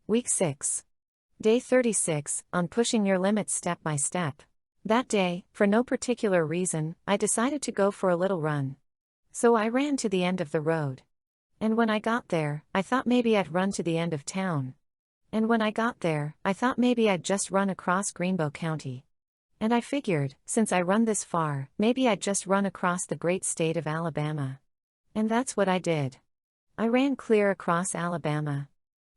Week 6. Day 36, on pushing your limits step by step. That day, for no particular reason, I decided to go for a little run. So I ran to the end of the road. And when I got there, I thought maybe I'd run to the end of town. And when I got there, I thought maybe I'd just run across Greenbow County. And I figured, since I run this far, maybe I'd just run across the great state of Alabama. And that's what I did. I ran clear across Alabama.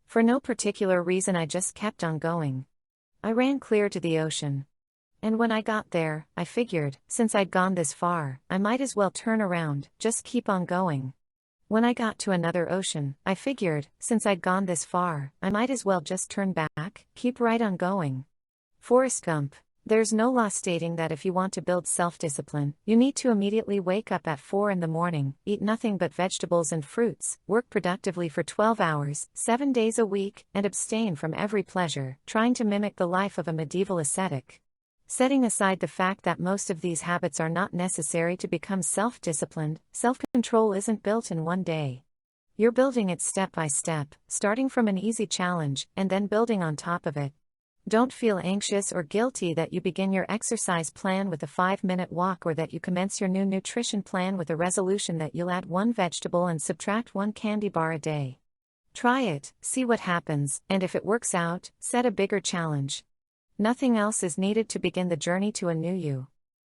For no particular reason, I just kept on going. I ran clear to the ocean. And when I got there, I figured, since I'd gone this far, I might as well turn around, just keep on going. When I got to another ocean, I figured, since I'd gone this far, I might as well just turn back, keep right on going. Forrest Gump. There's no law stating that if you want to build self-discipline, you need to immediately wake up at 4 in the morning, eat nothing but vegetables and fruits, work productively for 12 hours, 7 days a week, and abstain from every pleasure, trying to mimic the life of a medieval ascetic. Setting aside the fact that most of these habits are not necessary to become self-disciplined, self-control isn't built in one day. You're building it step by step, starting from an easy challenge, and then building on top of it. Don't feel anxious or guilty that you begin your exercise plan with a 5-minute walk, or that you commence your new nutrition plan with a resolution that you'll add 1 vegetable and subtract 1 candy bar a day. Try it, see what happens, and if it works out, set a bigger challenge. Nothing else is needed to begin the journey to a new you.